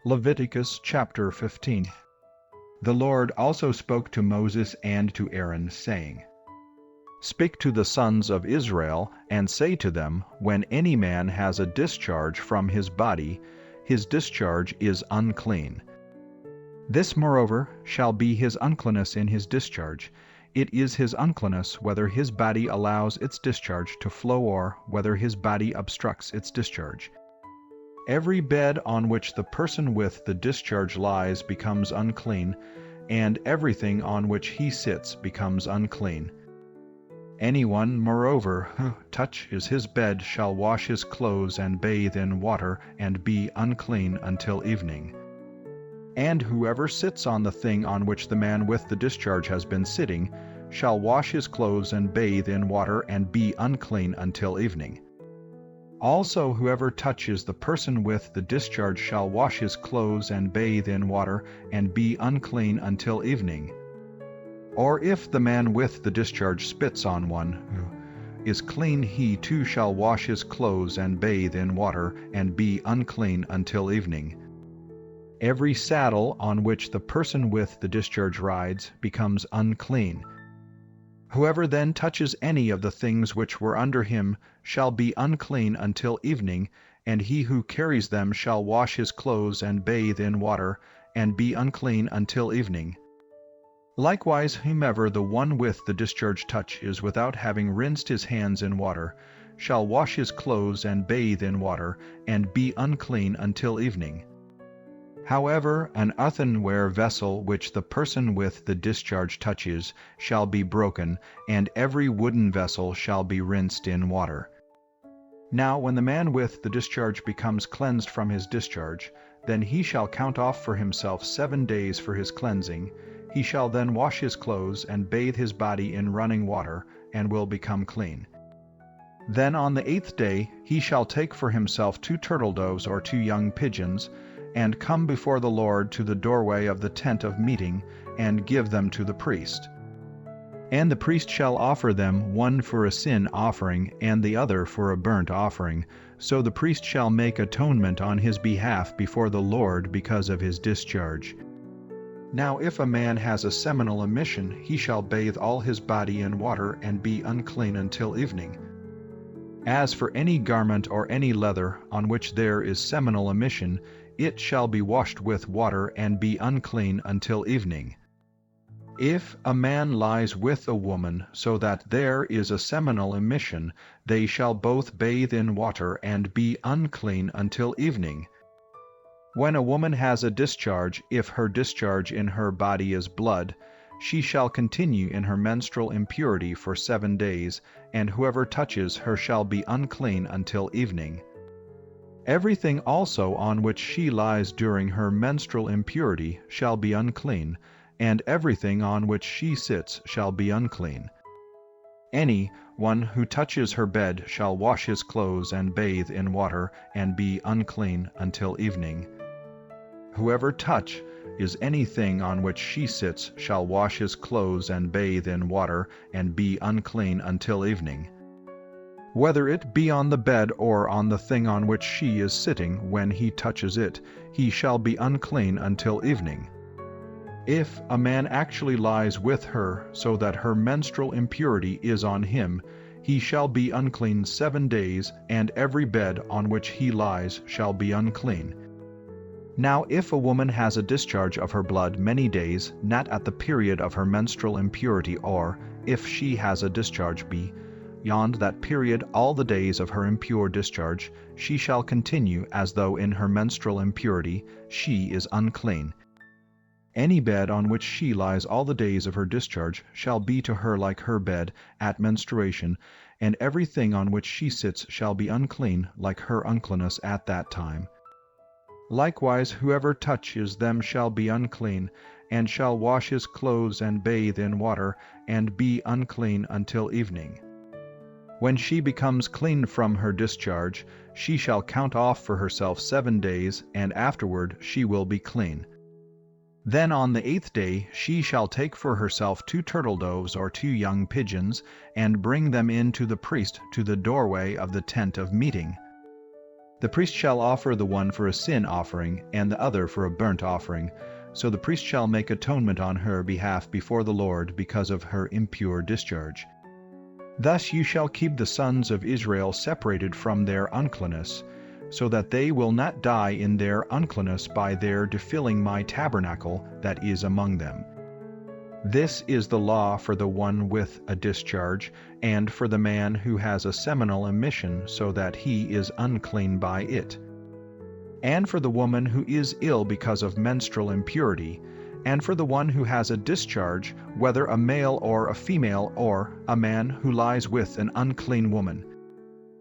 Leviticus chapter 15. The Lord also spoke to Moses and to Aaron, saying, Speak to the sons of Israel, and say to them, When any man has a discharge from his body, his discharge is unclean. This, moreover, shall be his uncleanness in his discharge. It is his uncleanness whether his body allows its discharge to flow or whether his body obstructs its discharge. Every bed on which the person with the discharge lies becomes unclean, and everything on which he sits becomes unclean. Anyone, moreover, who touches his bed shall wash his clothes and bathe in water and be unclean until evening. And whoever sits on the thing on which the man with the discharge has been sitting shall wash his clothes and bathe in water and be unclean until evening. Also whoever touches the person with the discharge shall wash his clothes and bathe in water and be unclean until evening. Or if the man with the discharge spits on one who is clean, he too shall wash his clothes and bathe in water and be unclean until evening. Every saddle on which the person with the discharge rides becomes unclean. Whoever then touches any of the things which were under him shall be unclean until evening, and he who carries them shall wash his clothes and bathe in water, and be unclean until evening. Likewise, whomever the one with the discharge touches without having rinsed his hands in water, shall wash his clothes and bathe in water, and be unclean until evening. However, an earthenware vessel which the person with the discharge touches shall be broken, and every wooden vessel shall be rinsed in water. Now when the man with the discharge becomes cleansed from his discharge, then he shall count off for himself 7 days for his cleansing. He shall then wash his clothes and bathe his body in running water, and will become clean. Then on the 8th day he shall take for himself 2 turtle doves or 2 young pigeons, and come before the Lord to the doorway of the tent of meeting, and give them to the priest. And the priest shall offer them, one for a sin offering, and the other for a burnt offering. So the priest shall make atonement on his behalf before the Lord because of his discharge. Now if a man has a seminal emission, he shall bathe all his body in water, and be unclean until evening. As for any garment or any leather on which there is seminal emission, it shall be washed with water and be unclean until evening. If a man lies with a woman so that there is a seminal emission, they shall both bathe in water and be unclean until evening. When a woman has a discharge, if her discharge in her body is blood, she shall continue in her menstrual impurity for 7 days, and whoever touches her shall be unclean until evening. Everything also on which she lies during her menstrual impurity shall be unclean, and everything on which she sits shall be unclean. Any one who touches her bed shall wash his clothes and bathe in water, and be unclean until evening. Whoever touches anything on which she sits shall wash his clothes and bathe in water, and be unclean until evening. Whether it be on the bed or on the thing on which she is sitting, when he touches it, he shall be unclean until evening. If a man actually lies with her so that her menstrual impurity is on him, he shall be unclean 7 days, and every bed on which he lies shall be unclean. Now if a woman has a discharge of her blood many days, not at the period of her menstrual impurity, or, if she has a discharge beyond that period all the days of her impure discharge, she shall continue as though in her menstrual impurity; she is unclean. Any bed on which she lies all the days of her discharge shall be to her like her bed at menstruation, and everything on which she sits shall be unclean like her uncleanness at that time. Likewise whoever touches them shall be unclean, and shall wash his clothes and bathe in water, and be unclean until evening. When she becomes clean from her discharge, she shall count off for herself 7 days, and afterward she will be clean. Then on the 8th day she shall take for herself 2 turtle doves or 2 young pigeons, and bring them in to the priest to the doorway of the tent of meeting. The priest shall offer the one for a sin offering, and the other for a burnt offering. So the priest shall make atonement on her behalf before the Lord because of her impure discharge. Thus you shall keep the sons of Israel separated from their uncleanness, so that they will not die in their uncleanness by their defilling my tabernacle that is among them. This is the law for the one with a discharge, and for the man who has a seminal emission, so that he is unclean by it, and for the woman who is ill because of menstrual impurity, and for the one who has a discharge, whether a male or a female, or a man who lies with an unclean woman.